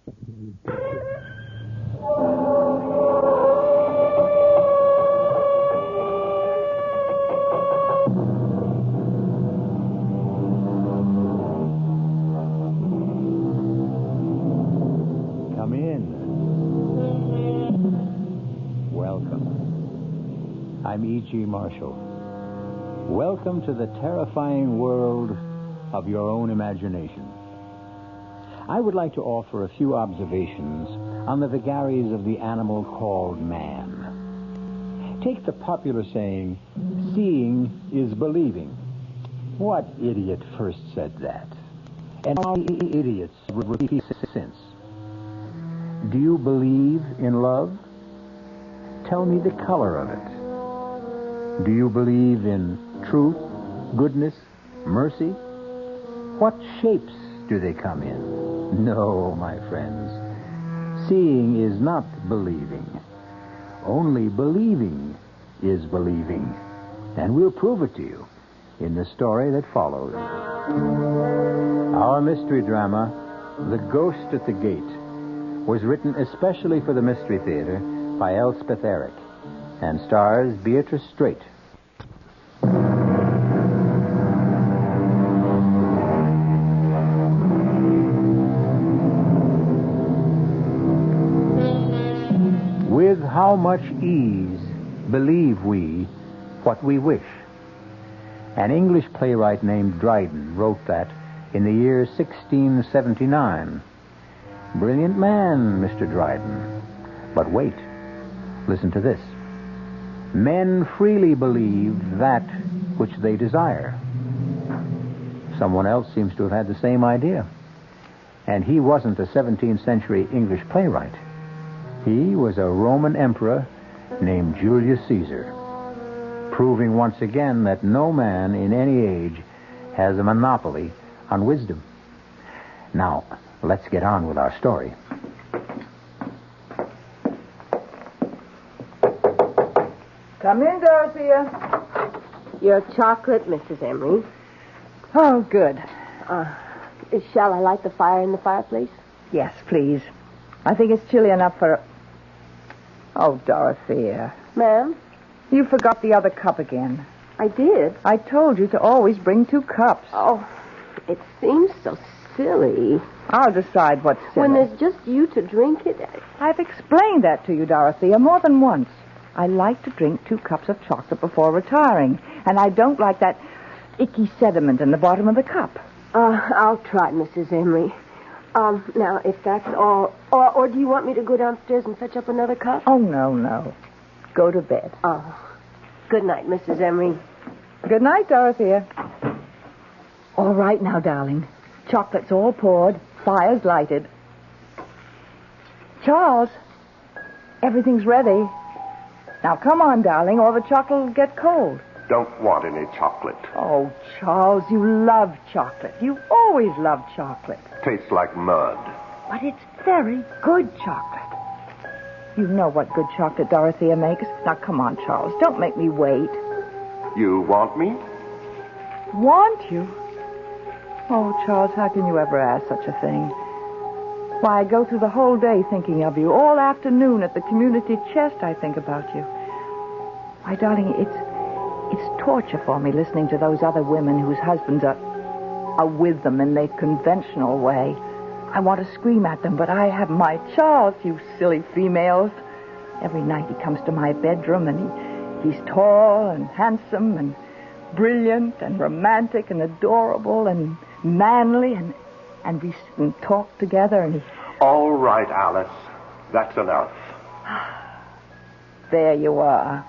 Come in. Welcome. I'm E.G. Marshall. Welcome to the terrifying world of your own imagination. I would like to offer a few observations on the vagaries of the animal called man. Take the popular saying, seeing is believing. What idiot first said that? And how many idiots repeat it since? Do you believe in love? Tell me the color of it. Do you believe in truth, goodness, mercy? What shapes do they come in? No, my friends. Seeing is not believing. Only believing is believing. And we'll prove it to you in the story that follows. Our mystery drama, The Ghost at the Gate, was written especially for the Mystery Theater by Elspeth Eric and stars Beatrice Straight. With how much ease believe we what we wish? An English playwright named Dryden wrote that in the year 1679. Brilliant man, Mr. Dryden. But wait, listen to this. Men freely believe that which they desire. Someone else seems to have had the same idea. And he wasn't a 17th century English playwright. He was a Roman emperor named Julius Caesar, proving once again that no man in any age has a monopoly on wisdom. Now, let's get on with our story. Come in, Dorothea. Your chocolate, Mrs. Emery. Oh, good. Shall I light the fire in the fireplace? Yes, please. I think it's chilly enough for... Oh, Dorothea. Ma'am? You forgot the other cup again. I did. I told you to always bring 2 cups. Oh, it seems so silly. I'll decide what's silly. When there's just you to drink it. I've explained that to you, Dorothea, more than once. I like to drink 2 cups of chocolate before retiring, and I don't like that icky sediment in the bottom of the cup. I'll try, Mrs. Emery. Now, if that's all... Or do you want me to go downstairs and fetch up another cup? Oh, no. Go to bed. Oh. Good night, Mrs. Emery. Good night, Dorothea. All right now, darling. Chocolate's all poured. Fire's lighted. Charles, everything's ready. Now, come on, darling, or the chocolate will get cold. Don't want any chocolate. Oh, Charles, you love chocolate. You always loved chocolate. Tastes like mud. But it's very good chocolate. You know what good chocolate Dorothea makes. Now, come on, Charles. Don't make me wait. You want me? Want you? Oh, Charles, how can you ever ask such a thing? Why, I go through the whole day thinking of you. All afternoon at the community chest, I think about you. Why, darling, it's torture for me listening to those other women whose husbands are with them in their conventional way. I want to scream at them, but I have my Charles, you silly females. Every night he comes to my bedroom, and he's tall and handsome and brilliant and romantic and adorable and manly, and we sit and talk together, and he... All right, Alice. That's enough. There you are.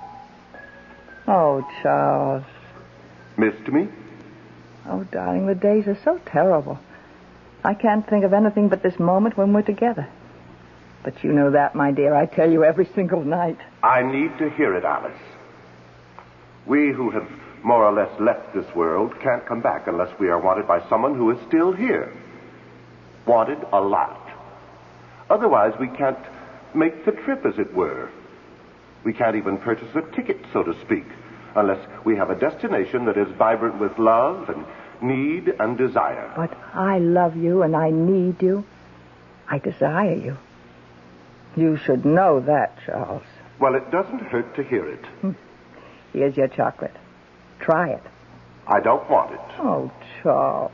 Oh, Charles. Missed me? Oh, darling, the days are so terrible. I can't think of anything but this moment when we're together. But you know that, my dear. I tell you every single night. I need to hear it, Alice. We who have more or less left this world can't come back unless we are wanted by someone who is still here. Wanted a lot. Otherwise, we can't make the trip, as it were. We can't even purchase a ticket, so to speak, unless we have a destination that is vibrant with love and need and desire. But I love you and I need you. I desire you. You should know that, Charles. Well, it doesn't hurt to hear it. Here's your chocolate. Try it. I don't want it. Oh, Charles.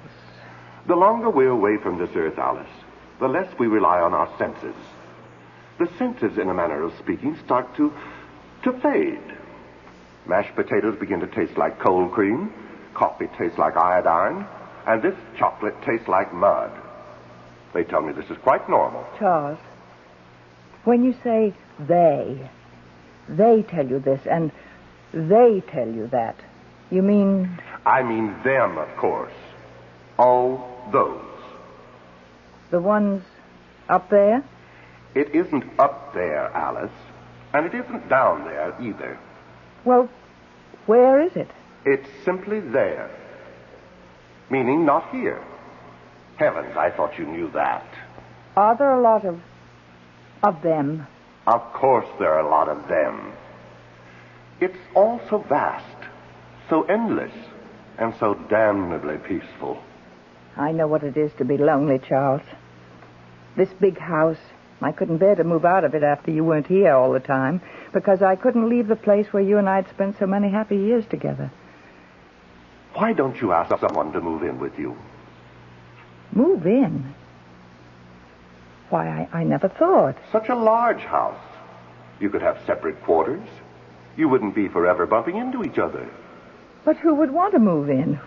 The longer we're away from this earth, Alice, the less we rely on our senses. The senses, in a manner of speaking, start to fade. Mashed potatoes begin to taste like cold cream, coffee tastes like iodine, and this chocolate tastes like mud. They tell me this is quite normal. Charles, when you say they tell you this and they tell you that, you mean... I mean them, of course. Oh, those. The ones up there? It isn't up there, Alice, and it isn't down there either. Well, where is it? It's simply there. Meaning not here. Heavens, I thought you knew that. Are there a lot of them? Of course there are a lot of them. It's all so vast, so endless, and so damnably peaceful. I know what it is to be lonely, Charles. This big house, I couldn't bear to move out of it after you weren't here all the time, because I couldn't leave the place where you and I had spent so many happy years together. Why don't you ask someone to move in with you? Move in? Why, I never thought. Such a large house. You could have separate quarters. You wouldn't be forever bumping into each other. But who would want to move in?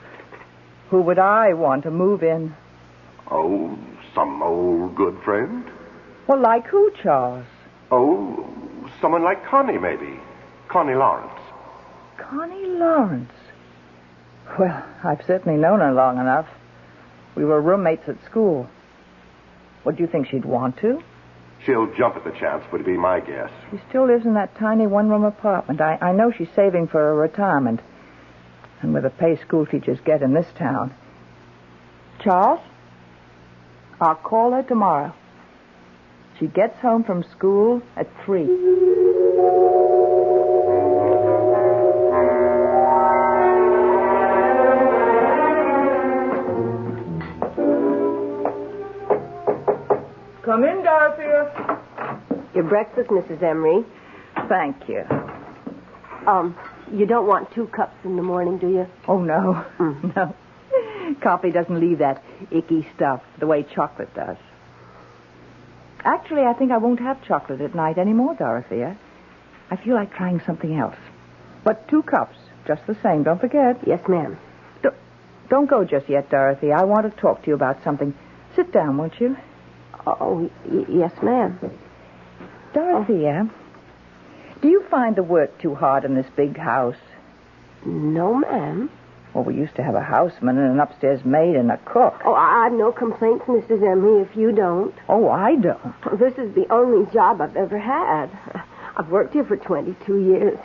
Who would I want to move in? Oh, some old good friend? Well, like who, Charles? Oh, someone like Connie, maybe. Connie Lawrence. Connie Lawrence? Well, I've certainly known her long enough. We were roommates at school. What do you think she'd want to? She'll jump at the chance, would be my guess. She still lives in that tiny one-room apartment. I know she's saving for a retirement. And with the pay school teachers get in this town. Charles, I'll call her tomorrow. She gets home from school at 3. Come in, Dorothea. Your breakfast, Mrs. Emery. Thank you. You don't want 2 cups in the morning, do you? Oh, no. No. Coffee doesn't leave that icky stuff the way chocolate does. Actually, I think I won't have chocolate at night anymore, Dorothea. I feel like trying something else. But 2 cups, just the same. Don't forget. Yes, ma'am. Don't go just yet, Dorothea. I want to talk to you about something. Sit down, won't you? Oh, yes, ma'am. Dorothea, do you find the work too hard in this big house? No, ma'am. Well, we used to have a houseman and an upstairs maid and a cook. Oh, I've no complaints, Mrs. Emery, if you don't. Oh, I don't. This is the only job I've ever had. I've worked here for 22 years.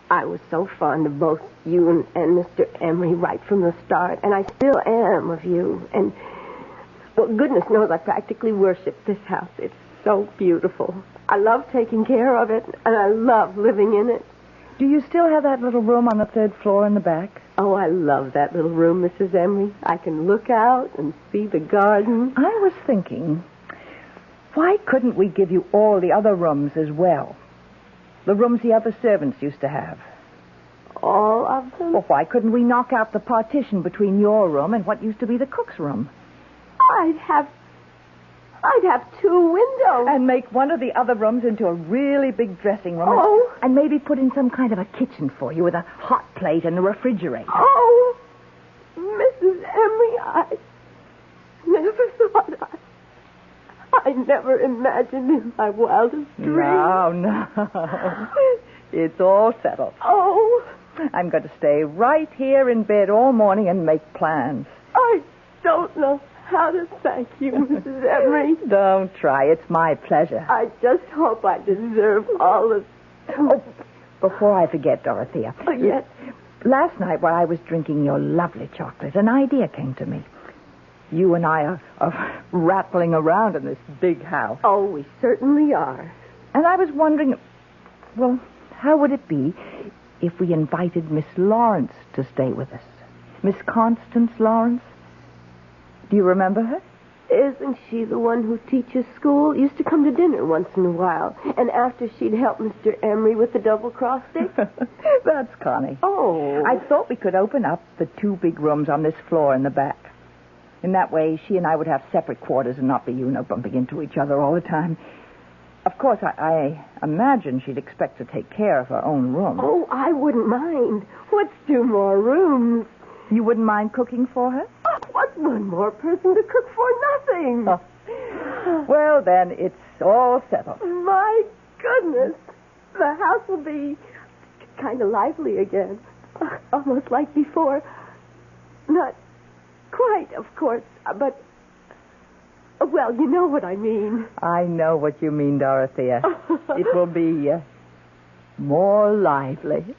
I was so fond of both you and Mr. Emery right from the start, and I still am of you. And, well, goodness knows I practically worship this house. It's so beautiful. I love taking care of it, and I love living in it. Do you still have that little room on the 3rd floor in the back? Oh, I love that little room, Mrs. Emery. I can look out and see the garden. I was thinking, why couldn't we give you all the other rooms as well? The rooms the other servants used to have. All of them? Well, why couldn't we knock out the partition between your room and what used to be the cook's room? I'd have 2 windows. And make one of the other rooms into a really big dressing room. Oh. And maybe put in some kind of a kitchen for you with a hot plate and a refrigerator. Oh, Mrs. Emery, I never thought I never imagined in my wildest dreams. No. It's all settled. Oh. I'm going to stay right here in bed all morning and make plans. I don't know how to thank you, Mrs. Emery. Don't try. It's my pleasure. I just hope I deserve all of... Oh, before I forget, Dorothea. Oh, yes. Last night while I was drinking your lovely chocolate, an idea came to me. You and I are rattling around in this big house. Oh, we certainly are. And I was wondering, well, how would it be if we invited Miss Lawrence to stay with us? Miss Constance Lawrence? Do you remember her? Isn't she the one who teaches school? Used to come to dinner once in a while. And after she'd help Mr. Emery with the double-cross stick? That's Connie. Oh. I thought we could open up the 2 big rooms on this floor in the back. In that way, she and I would have separate quarters and not be, bumping into each other all the time. Of course, I imagine she'd expect to take care of her own room. Oh, I wouldn't mind. What's 2 more rooms? You wouldn't mind cooking for her? Oh, what's 1 more person to cook for nothing? Oh. Well, then, it's all settled. My goodness. The house will be kind of lively again. Almost like before. Not quite, of course, but... Well, you know what I mean. I know what you mean, Dorothea. It will be more lively.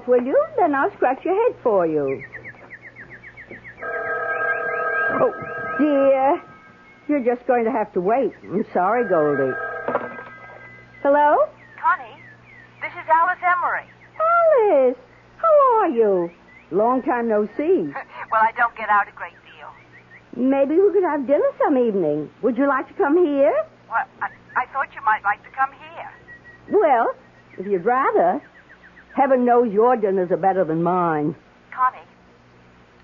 Will you? Then I'll scratch your head for you. Oh, dear. You're just going to have to wait. I'm sorry, Goldie. Hello? Connie, this is Alice Emery. Alice, how are you? Long time no see. Well, I don't get out a great deal. Maybe we could have dinner some evening. Would you like to come here? Well, I thought you might like to come here. Well, if you'd rather. Heaven knows your dinners are better than mine. Connie,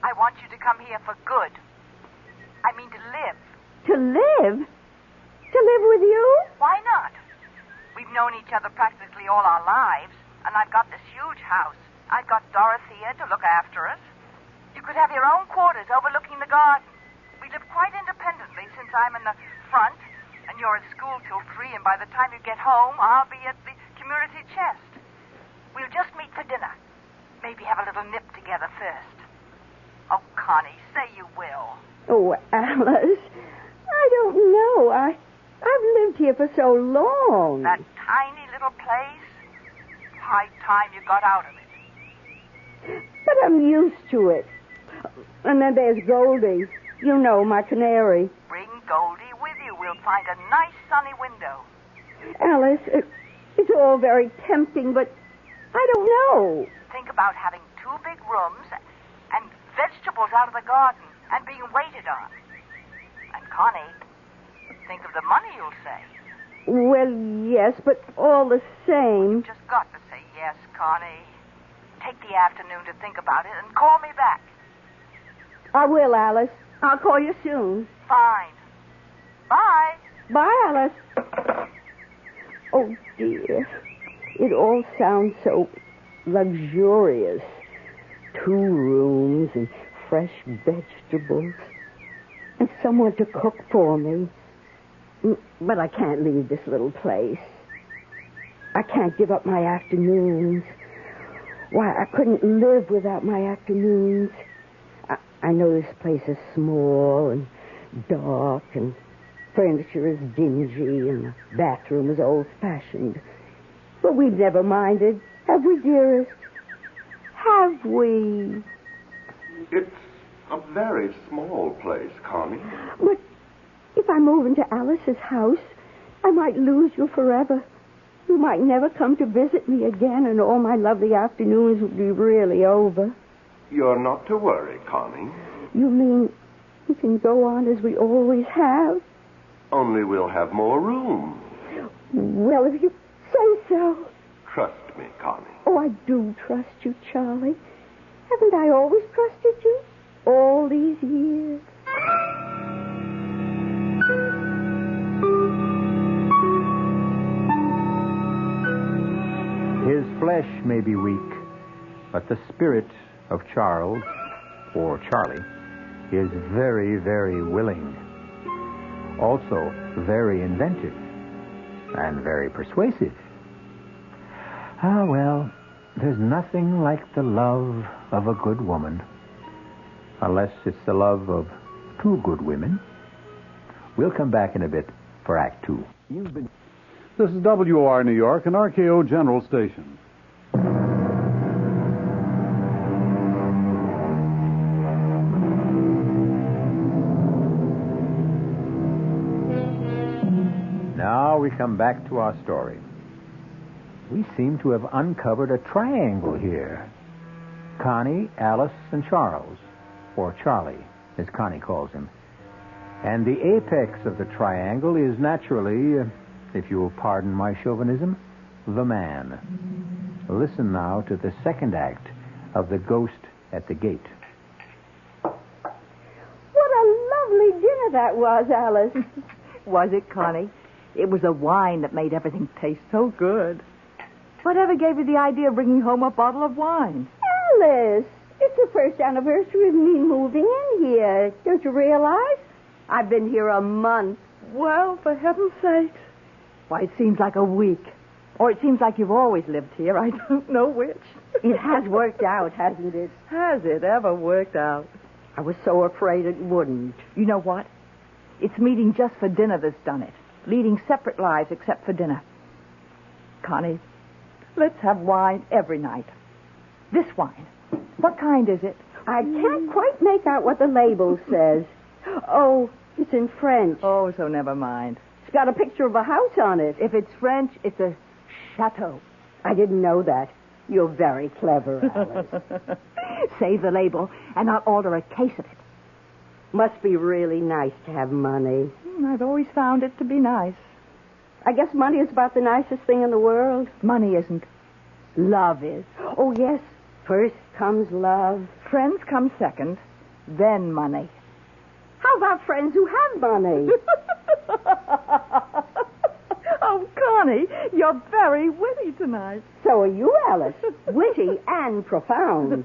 I want you to come here for good. I mean to live. To live? To live with you? Why not? We've known each other practically all our lives, and I've got this huge house. I've got Dorothea to look after us. You could have your own quarters overlooking the garden. We live quite independently since I'm in the front, and you're at school till 3, and by the time you get home, I'll be at the community chest. We'll just meet for dinner. Maybe have a little nip together first. Oh, Connie, say you will. Oh, Alice, I don't know. I've lived here for so long. That tiny little place? High time you got out of it. But I'm used to it. And then there's Goldie. You know, my canary. Bring Goldie with you. We'll find a nice sunny window. Alice, it's all very tempting, but I don't know. Think about having 2 big rooms and vegetables out of the garden and being waited on. And Connie, think of the money you'll save. Well, yes, but all the same. You've just got to say yes, Connie. Take the afternoon to think about it and call me back. I will, Alice. I'll call you soon. Fine. Bye. Bye, Alice. Oh, dear. It all sounds so luxurious. 2 rooms and fresh vegetables. And someone to cook for me. But I can't leave this little place. I can't give up my afternoons. Why, I couldn't live without my afternoons. I know this place is small and dark and furniture is dingy and the bathroom is old-fashioned. But we've never minded, have we, dearest? Have we? It's a very small place, Connie. But if I move into Alice's house, I might lose you forever. You might never come to visit me again, and all my lovely afternoons would be really over. You're not to worry, Connie. You mean we can go on as we always have? Only we'll have more room. Well, if you say so. Trust me, Connie. Oh, I do trust you, Charlie. Haven't I always trusted you? All these years. His flesh may be weak, but the spirit of Charles, or Charlie, is very, very willing. Also very inventive and very persuasive. Ah, well, there's nothing like the love of a good woman, unless it's the love of 2 good women. We'll come back in a bit for Act 2. This is WR New York, an RKO General Station. Now we come back to our story. We seem to have uncovered a triangle here. Connie, Alice, and Charles, or Charlie, as Connie calls him. And the apex of the triangle is naturally, if you will pardon my chauvinism, the man. Listen now to the second act of The Ghost at the Gate. What a lovely dinner that was, Alice. Was it, Connie? It was the wine that made everything taste so good. Whatever gave you the idea of bringing home a bottle of wine? Alice, it's the first anniversary of me moving in here. Don't you realize? I've been here a month. Well, for heaven's sakes. Why, it seems like a week. Or it seems like you've always lived here. I don't know which. It has worked out, hasn't it? Has it ever worked out? I was so afraid it wouldn't. You know what? It's meeting just for dinner that's done it. Leading separate lives except for dinner. Connie, let's have wine every night. This wine. What kind is it? I can't quite make out what the label says. Oh, it's in French. Oh, so never mind. It's got a picture of a house on it. If it's French, it's a chateau. I didn't know that. You're very clever, Alice. Save the label, and I'll order a case of it. Must be really nice to have money. I've always found it to be nice. I guess money is about the nicest thing in the world. Money isn't. Love is. Oh, yes. First comes love. Friends come second, then money. How about friends who have money? Oh, Connie, you're very witty tonight. So are you, Alice. Witty and profound.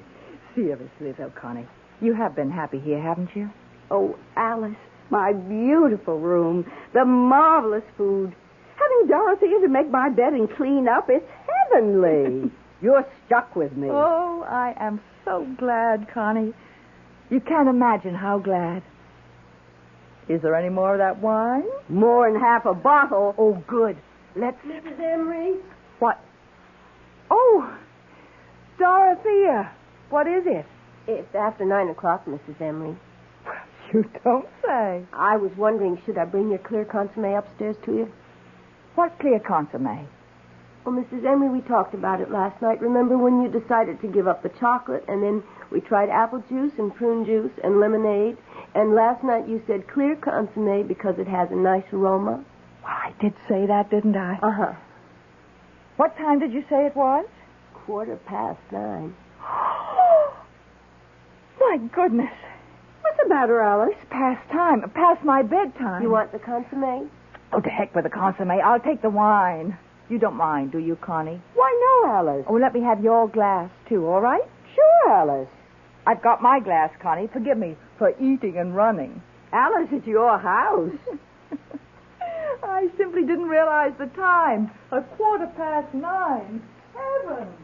Seriously, though, Connie, you have been happy here, haven't you? Oh, Alice, my beautiful room, the marvelous food. Having Dorothea to make my bed and clean up, it's heavenly. You're stuck with me. Oh, I am so glad, Connie. You can't imagine how glad. Is there any more of that wine? More than half a bottle. Oh, good. Let's... Mrs. Emery? What? Oh, Dorothea. What is it? It's after 9 o'clock, Mrs. Emery. You don't say. I was wondering, should I bring your clear consommé upstairs to you? What clear consommé? Well, Mrs. Emery, we talked about it last night. Remember when you decided to give up the chocolate, and then we tried apple juice and prune juice and lemonade, and last night you said clear consommé because it has a nice aroma? Well, I did say that, didn't I? Uh-huh. What time did you say it was? 9:15. My goodness. What's the matter, Alice? It's past time. Past my bedtime. You want the consommé? Oh, to heck with the consommé. I'll take the wine. You don't mind, do you, Connie? Why, no, Alice. Oh, let me have your glass, too, all right? Sure, Alice. I've got my glass, Connie. Forgive me for eating and running. Alice, it's your house. I simply didn't realize the time. 9:15. Heavens.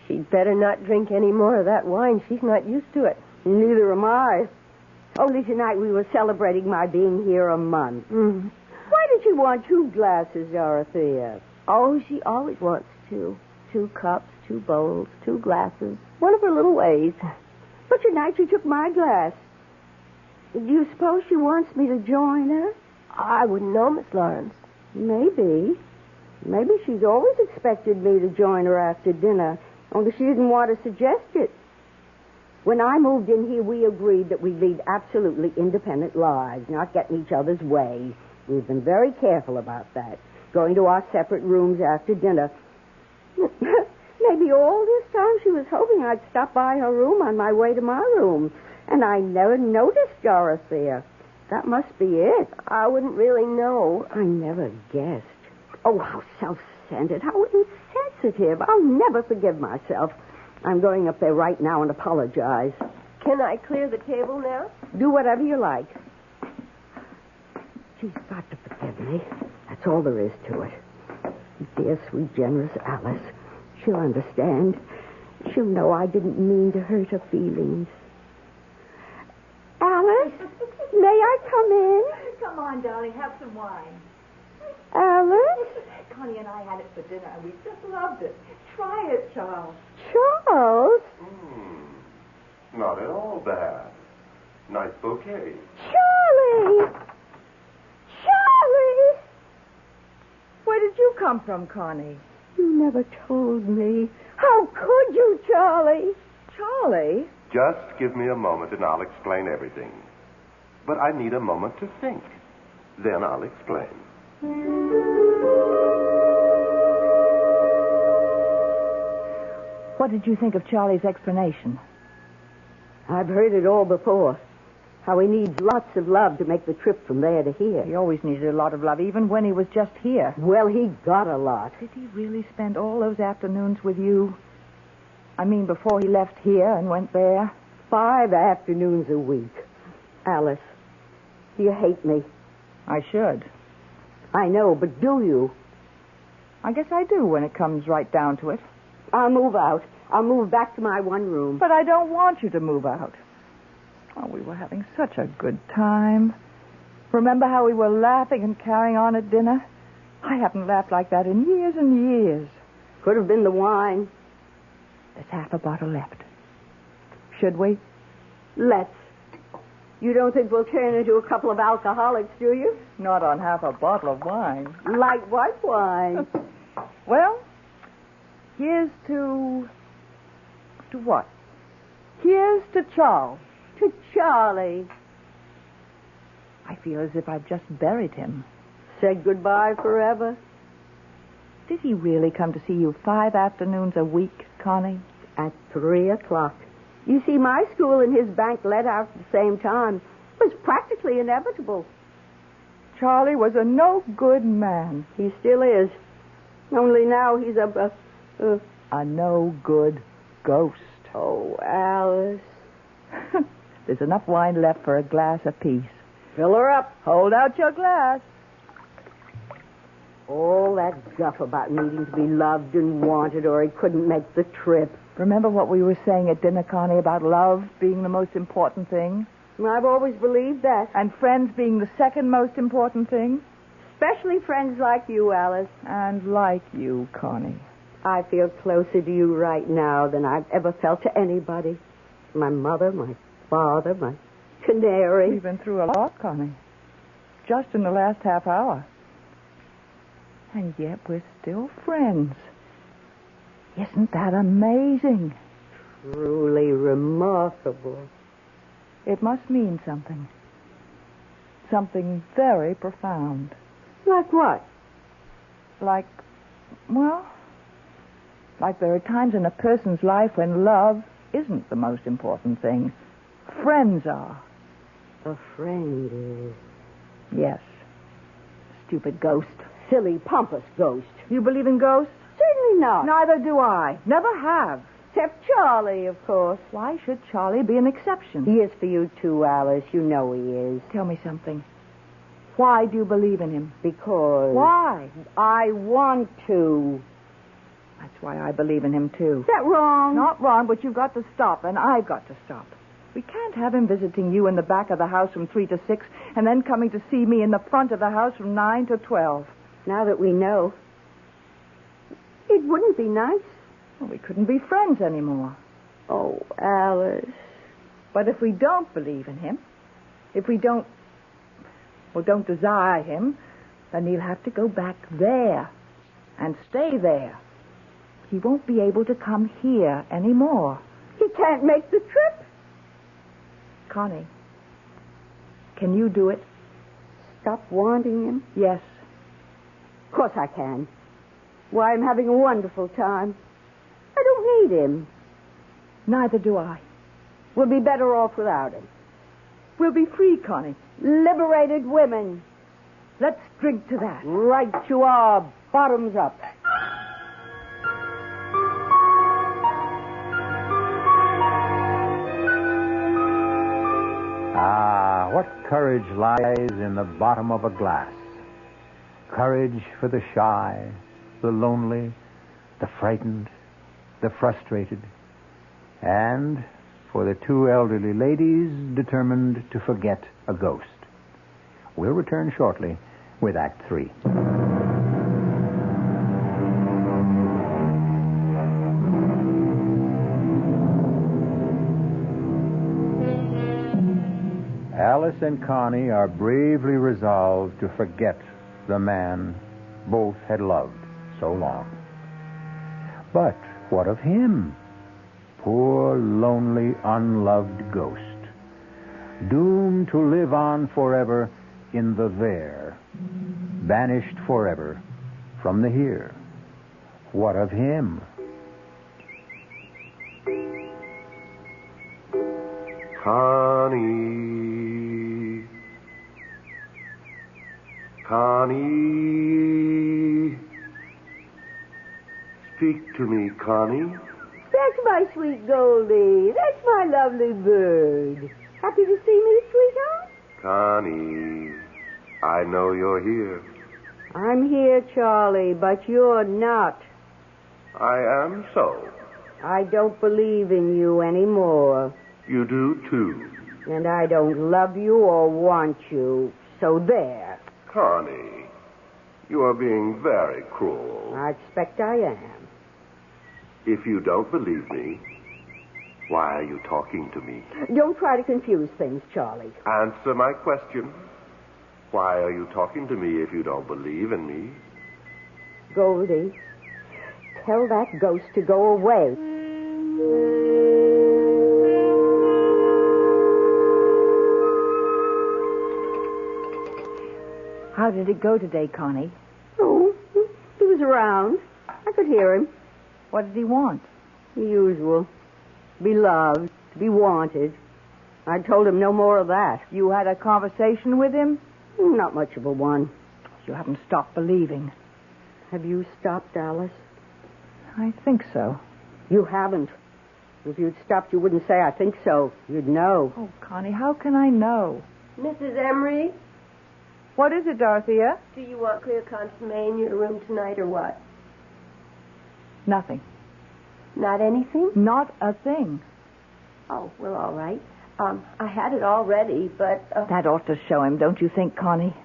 She'd better not drink any more of that wine. She's not used to it. Neither am I. Only tonight we were celebrating my being here a month. Mm. Why did you want 2 glasses, Dorothea? Oh, she always wants 2. 2 cups, 2 bowls, 2 glasses. One of her little ways. But tonight she took my glass. Do you suppose she wants me to join her? I wouldn't know, Miss Lawrence. Maybe. Maybe she's always expected me to join her after dinner, only she didn't want to suggest it. When I moved in here, we agreed that we'd lead absolutely independent lives, not get in each other's way. We've been very careful about that, going to our separate rooms after dinner. Maybe all this time she was hoping I'd stop by her room on my way to my room, and I never noticed Dorothea. That must be it. I wouldn't really know. I never guessed. Oh, how self-centered, how insensitive. I'll never forgive myself. I'm going up there right now and apologize. Can I clear the table now? Do whatever you like. She's got to forgive me. That's all there is to it. Dear, sweet, generous Alice. She'll understand. She'll know I didn't mean to hurt her feelings. Alice, may I come in? Come on, darling, have some wine. Alice? Connie and I had it for dinner, and we just loved it. Try it, Charles. Charles? Not at all bad. Nice bouquet. Charlie! Charlie! come from, Connie? You never told me. How could you, Charlie? Charlie? Just give me a moment and I'll explain everything. But I need a moment to think. Then I'll explain. What did you think of Charlie's explanation? I've heard it all before. How he needs lots of love to make the trip from there to here. He always needed a lot of love, even when he was just here. Well, he got a lot. Did he really spend all those afternoons with you? I mean, before he left here and went there? 5 afternoons a week. Alice, do you hate me? I should. I know, but do you? I guess I do when it comes right down to it. I'll move out. I'll move back to my one room. But I don't want you to move out. Oh, we were having such a good time. Remember how we were laughing and carrying on at dinner? I haven't laughed like that in years and years. Could have been the wine. There's half a bottle left. Should we? Let's. You don't think we'll turn into a couple of alcoholics, do you? Not on half a bottle of wine. Light white wine. Well, here's to... To what? Here's to Charles. To Charlie. I feel as if I've just buried him. Said goodbye forever. Did he really come to see you 5 afternoons a week, Connie? At 3 o'clock. You see, my school and his bank let out at the same time. It was practically inevitable. Charlie was a no-good man. He still is. Only now he's a no-good ghost. Oh, Alice. There's enough wine left for a glass apiece. Fill her up. Hold out your glass. All that guff about needing to be loved and wanted or he couldn't make the trip. Remember what we were saying at dinner, Connie, about love being the most important thing? I've always believed that. And friends being the second most important thing? Especially friends like you, Alice. And like you, Connie. I feel closer to you right now than I've ever felt to anybody. My mother, my father, my canary. We've been through a lot, Connie. Just in the last half hour. And yet we're still friends. Isn't that amazing? Truly remarkable. It must mean something. Something very profound. Like what? Like there are times in a person's life when love isn't the most important thing. Friends are. A friend is. Yes. Stupid ghost. Silly, pompous ghost. You believe in ghosts? Certainly not. Neither do I. Never have. Except Charlie, of course. Why should Charlie be an exception? He is for you, too, Alice. You know he is. Tell me something. Why do you believe in him? Because... Why? I want to. That's why I believe in him, too. Is that wrong? Not wrong, but you've got to stop, and I've got to stop. We can't have him visiting you in the back of the house from 3 to 6, and then coming to see me in the front of the house from 9 to 12. Now that we know, it wouldn't be nice. Well, we couldn't be friends anymore. Oh, Alice. But if we don't believe in him, if we don't desire him, then he'll have to go back there and stay there. He won't be able to come here anymore. He can't make the trip. Connie, can you do it? Stop wanting him? Yes. Of course I can. Why, I'm having a wonderful time. I don't need him. Neither do I. We'll be better off without him. We'll be free, Connie. Liberated women. Let's drink to that. Right you are. Bottoms up. Ah, what courage lies in the bottom of a glass. Courage for the shy, the lonely, the frightened, the frustrated, and for the 2 elderly ladies determined to forget a ghost. We'll return shortly with Act 3. Alice and Connie are bravely resolved to forget the man both had loved. so long. But what of him? Poor, lonely, unloved ghost, doomed to live on forever in the there, banished forever from the here. What of him? Connie. Connie. Speak to me, Connie. That's my sweet Goldie. That's my lovely bird. Happy to see me, sweetheart? Connie, I know you're here. I'm here, Charlie, but you're not. I am so. I don't believe in you anymore. You do, too. And I don't love you or want you. So there. Connie, you are being very cruel. I expect I am. If you don't believe me, why are you talking to me? Don't try to confuse things, Charlie. Answer my question. Why are you talking to me if you don't believe in me? Goldie, tell that ghost to go away. How did it go today, Connie? Oh, he was around. I could hear him. What did he want? The usual. To be loved, to be wanted. I told him no more of that. You had a conversation with him? Not much of a one. You haven't stopped believing. Have you stopped, Alice? I think so. You haven't. If you'd stopped, you wouldn't say, I think so. You'd know. Oh, Connie, how can I know? Mrs. Emery, What is it, Dorothea? do you want clear consomme in your room tonight or what? Nothing. Not anything? Not a thing. Oh, well, all right. I had it all ready, but... That ought to show him, don't you think, Connie?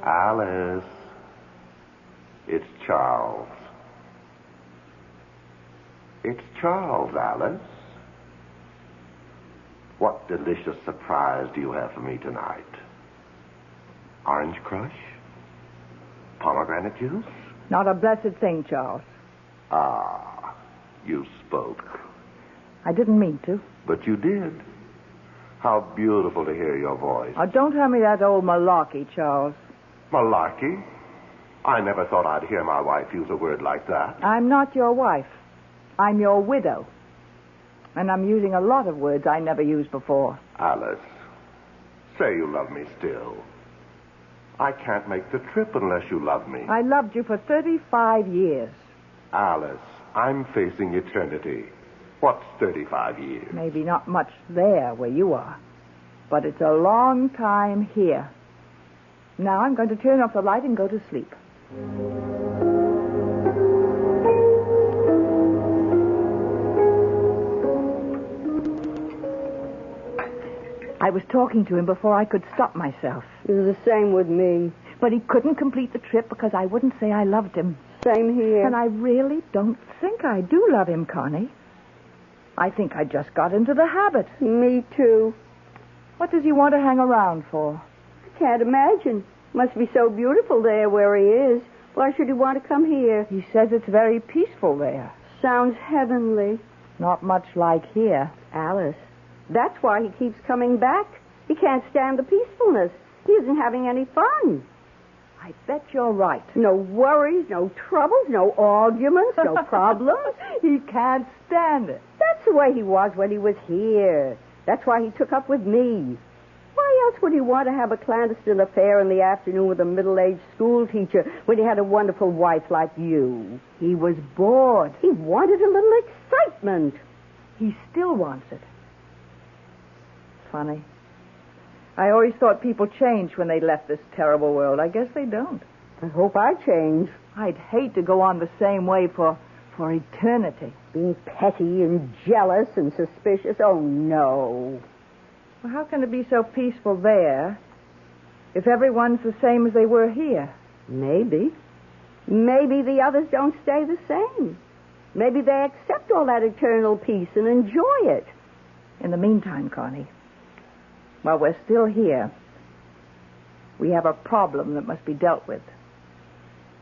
Alice, it's Charles. It's Charles, Alice. What delicious surprise do you have for me tonight? Orange crush? Pomegranate juice? Not a blessed thing, Charles. Ah, you spoke. I didn't mean to. But you did. How beautiful to hear your voice. Oh, don't tell me that old malarkey, Charles. Malarkey? I never thought I'd hear my wife use a word like that. I'm not your wife. I'm your widow. And I'm using a lot of words I never used before. Alice, say you love me still. I can't make the trip unless you love me. I loved you for 35 years. Alice, I'm facing eternity. What's 35 years? Maybe not much there where you are. But it's a long time here. Now I'm going to turn off the light and go to sleep. I was talking to him before I could stop myself. It was the same with me. But he couldn't complete the trip because I wouldn't say I loved him. Same here. And I really don't think I do love him, Connie. I think I just got into the habit. Me too. What does he want to hang around for? I can't imagine. Must be so beautiful there where he is. Why should he want to come here? He says it's very peaceful there. Sounds heavenly. Not much like here. Alice, that's why he keeps coming back. He can't stand the peacefulness. He isn't having any fun. I bet you're right. No worries, no troubles, no arguments, no problems. He can't stand it. That's the way he was when he was here. That's why he took up with me. Why else would he want to have a clandestine affair in the afternoon with a middle-aged school teacher when he had a wonderful wife like you? He was bored. He wanted a little excitement. He still wants it. Funny. I always thought people changed when they left this terrible world. I guess they don't. I hope I change. I'd hate to go on the same way for eternity. Being petty and jealous and suspicious. Oh, no. Well, how can it be so peaceful there if everyone's the same as they were here? Maybe. Maybe the others don't stay the same. Maybe they accept all that eternal peace and enjoy it. In the meantime, Connie, while we're still here, We have a problem that must be dealt with.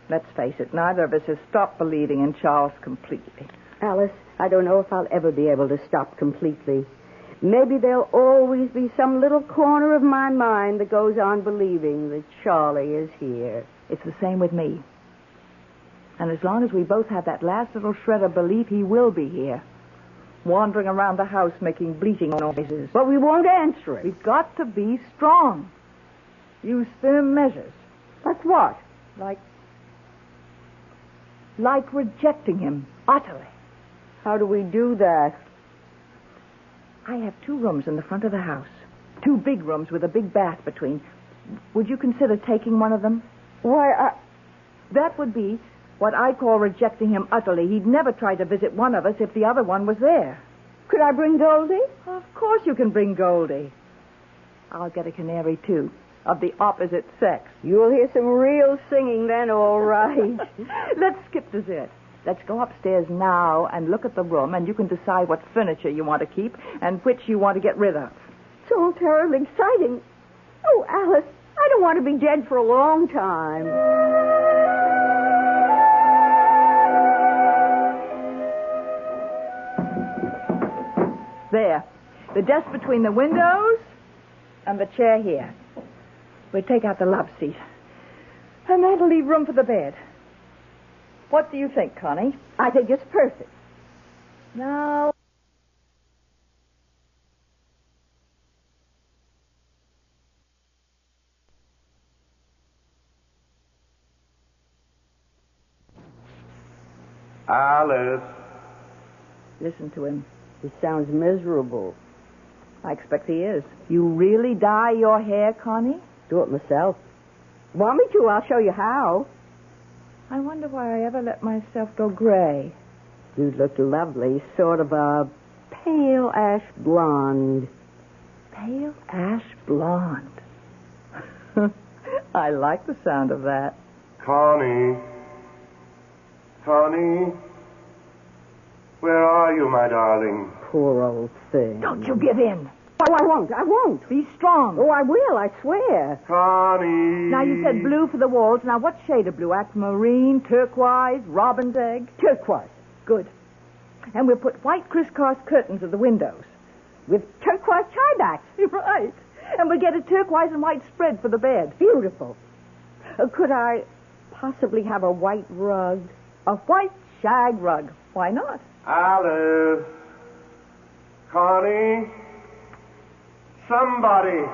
Let's face it, neither of us has stopped believing in Charles completely. Alice, I don't know if I'll ever be able to stop completely. Maybe there'll always be some little corner of my mind that goes on believing that Charlie is here. It's the same with me. And as long as we both have that last little shred of belief, he will be here, wandering around the house making bleating noises. But we won't answer it. We've got to be strong. Use firm measures. Like what? Like rejecting him utterly. How do we do that? I have 2 rooms in the front of the house. 2 big rooms with a big bath between. Would you consider taking one of them? Why, That would be what I call rejecting him utterly. He'd never try to visit one of us if the other one was there. Could I bring Goldie? Of course you can bring Goldie. I'll get a canary, too, of the opposite sex. You'll hear some real singing then, all right. Let's skip dessert. Let's go upstairs now and look at the room, and you can decide what furniture you want to keep and which you want to get rid of. It's all terribly exciting. Oh, Alice, I don't want to be dead for a long time. There. The desk between the windows and the chair here. We'll take out the love seat. And that'll leave room for the bed. What do you think, Connie? I think it's perfect. Now... Alice. Listen to him. He sounds miserable. I expect he is. You really dye your hair, Connie? Do it myself. Want me to? I'll show you how. I wonder why I ever let myself go gray. You'd look lovely, sort of a pale ash blonde. Pale ash blonde. I like the sound of that. Connie. Connie. Where are you, my darling? Poor old thing. Don't you give in. Oh, I won't. I won't. Be strong. Oh, I will, I swear. Connie. Now, you said blue for the walls. Now, what shade of blue? Aquamarine, turquoise, robin's egg? Turquoise. Good. And we'll put white crisscross curtains at the windows. With turquoise tie-backs. Right. And we'll get a turquoise and white spread for the bed. Beautiful. Could I possibly have a white rug? A white shag rug. Why not? Alice. Connie. Somebody.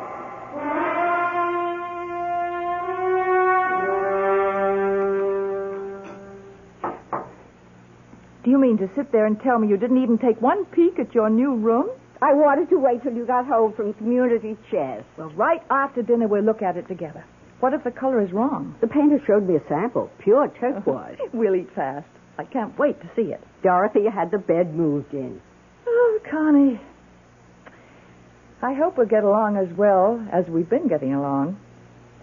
Do you mean to sit there and tell me you didn't even take one peek at your new room? I wanted to wait till you got home from community chess. Well, right after dinner, we'll look at it together. What if the color is wrong? The painter showed me a sample. Pure turquoise. We'll eat fast. I can't wait to see it. Dorothy had the bed moved in. Oh, Connie. I hope we'll get along as well as we've been getting along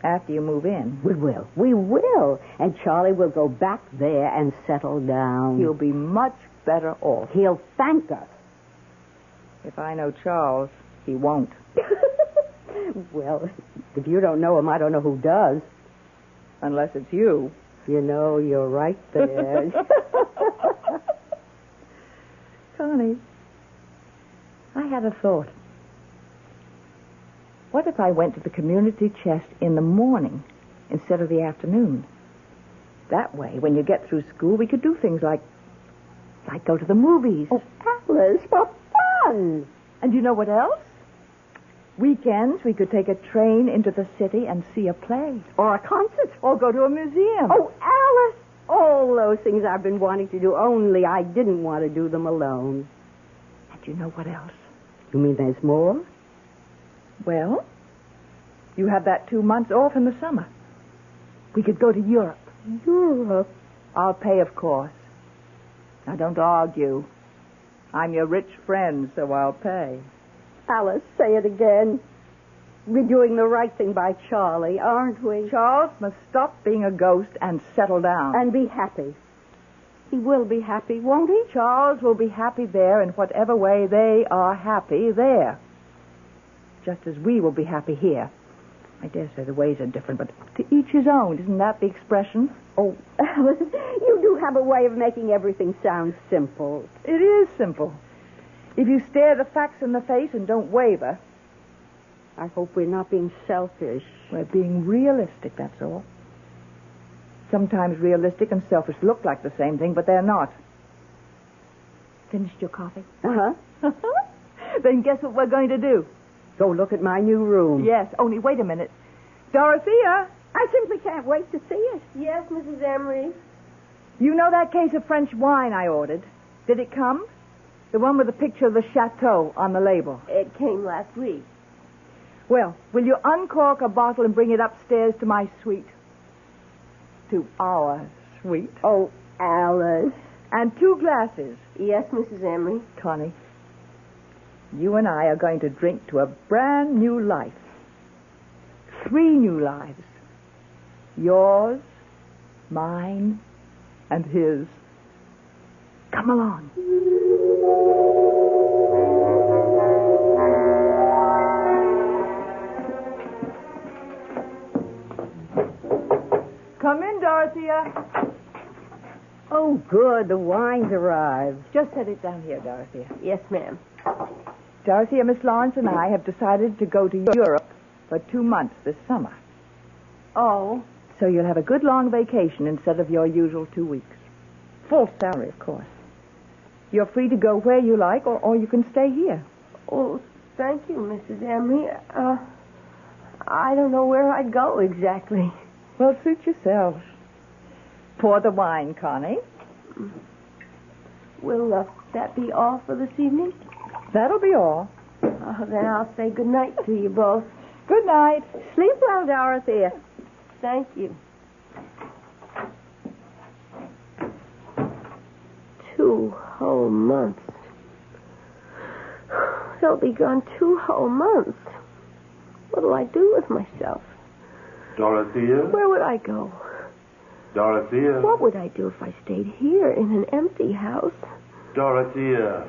after you move in. We will. We will. And Charlie will go back there and settle down. He'll be much better off. He'll thank us. If I know Charles, he won't. Well, if you don't know him, I don't know who does. Unless it's you. You know, you're right there. Connie, I had a thought. What if I went to the community chest in the morning instead of the afternoon? That way, when you get through school, we could do things like go to the movies. Oh, Alice, for fun! And you know what else? Weekends, we could take a train into the city and see a play. Or a concert. Or go to a museum. Oh, Alice! All those things I've been wanting to do, only I didn't want to do them alone. And you know what else? You mean there's more? Well, you have that 2 months off in the summer. We could go to Europe. Europe? I'll pay, of course. Now, don't argue. I'm your rich friend, so I'll pay. Alice, say it again. We're doing the right thing by Charlie, aren't we? Charles must stop being a ghost and settle down. And be happy. He will be happy, won't he? Charles will be happy there in whatever way they are happy there. Just as we will be happy here. I dare say the ways are different, but to each his own. Isn't that the expression? Oh, Alice, you do have a way of making everything sound simple. It is simple. If you stare the facts in the face and don't waver. I hope we're not being selfish. We're being realistic, that's all. Sometimes realistic and selfish look like the same thing, but they're not. Finished your coffee? Uh-huh. Then guess what we're going to do? Go look at my new room. Yes, only wait a minute. Dorothea! I simply can't wait to see it. Yes, Mrs. Emery. You know that case of French wine I ordered? Did it come? The one with the picture of the chateau on the label. It came last week. Well, will you uncork a bottle and bring it upstairs to my suite? To our suite. Oh, Alice. And 2 glasses. Yes, Mrs. Emery. Connie, you and I are going to drink to a brand new life. 3 new lives. Yours, mine, and his. Come along. Come in, Dorothea. Oh, good. The wine's arrived. Just set it down here, Dorothea. Yes, ma'am. Dorothea, Miss Lawrence and I have decided to go to Europe for 2 months this summer. Oh. So you'll have a good long vacation instead of your usual 2 weeks. Full salary, of course. You're free to go where you like, or you can stay here. Oh, thank you, Mrs. Emery. I don't know where I'd go exactly. Well, suit yourself. Pour the wine, Connie. Will that be all for this evening? That'll be all. Then I'll say good night to you both. Good night. Sleep well, Dorothea. Thank you. 2 whole months. They'll be gone 2 whole months. What'll I do with myself? Dorothea? Where would I go? Dorothea? What would I do if I stayed here in an empty house? Dorothea,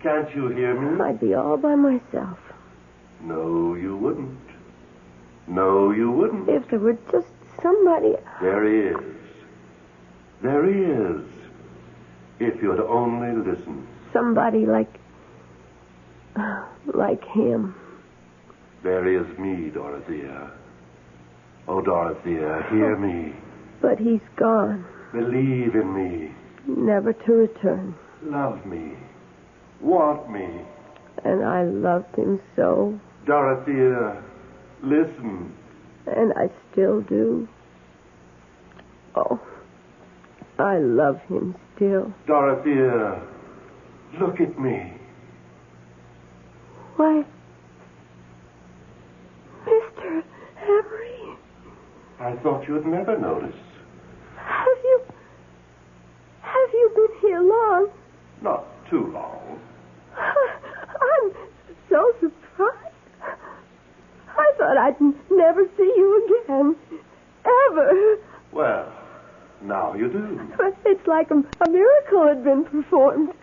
can't you hear me? I'd be all by myself. No, you wouldn't. No, you wouldn't. If there were just somebody... There is. There is. If you'd only listen. Somebody like him. There is me, Dorothea. Oh, Dorothea, hear me. But he's gone. Believe in me. Never to return. Love me. Want me. And I loved him so. Dorothea, listen. And I still do. Oh, I love him still. Dorothea, look at me. Why, Mr. Emery. I thought you'd never notice. Have you been here long? Not too long. I'm so surprised. I thought I'd never see you again. Ever. Well, now you do. But it's like a miracle had been performed.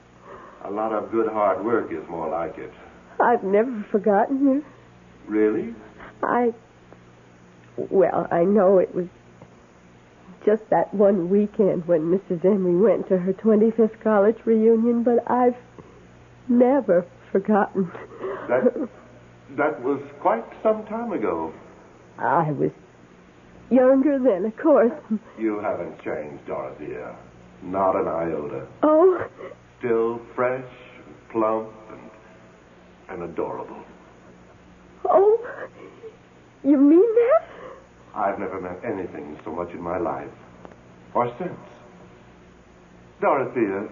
A lot of good hard work is more like it. I've never forgotten you. Really? Well, I know it was just that one weekend when Mrs. Emery went to her 25th college reunion, but I've never forgotten. That was quite some time ago. I was younger then, of course. You haven't changed, Dorothea. Not an iota. Oh. Still fresh, plump, and adorable. Oh, you mean that? I've never met anything so much in my life. Or since. Dorothea,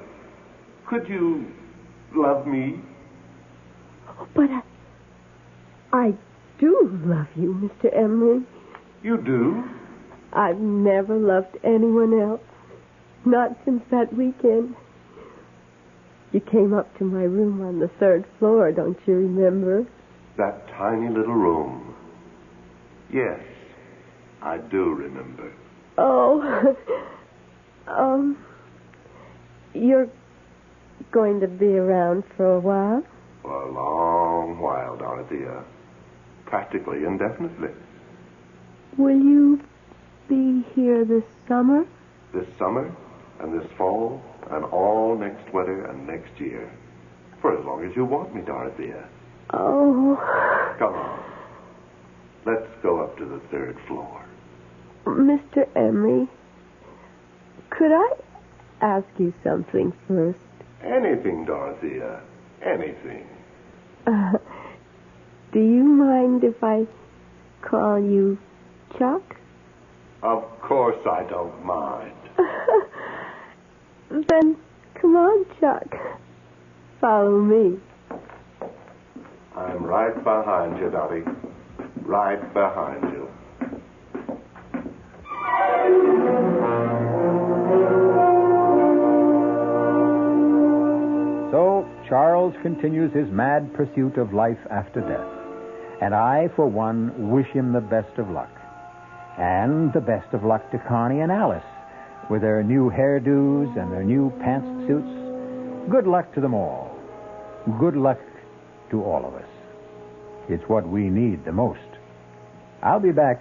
could you love me? Oh, but I do love you, Mr. Emery. You do? I've never loved anyone else. Not since that weekend. You came up to my room on the 3rd floor, don't you remember? That tiny little room. Yes, I do remember. Oh, you're going to be around for a while? For a long while, Dorothea. practically indefinitely. Will you be here this summer? This summer and this fall and all next winter and next year. For as long as you want me, Dorothea. Oh. Come on. Let's go up to the 3rd floor. Mr. Emery, could I ask you something first? Anything, Dorothea. Anything. Do you mind if I call you Chuck? Of course I don't mind. Then come on, Chuck. Follow me. I'm right behind you, Dottie. Right behind you. So, Charles continues his mad pursuit of life after death. And I, for one, wish him the best of luck. And the best of luck to Connie and Alice with their new hairdos and their new pantsuits. Good luck to them all. Good luck to all of us. It's what we need the most. I'll be back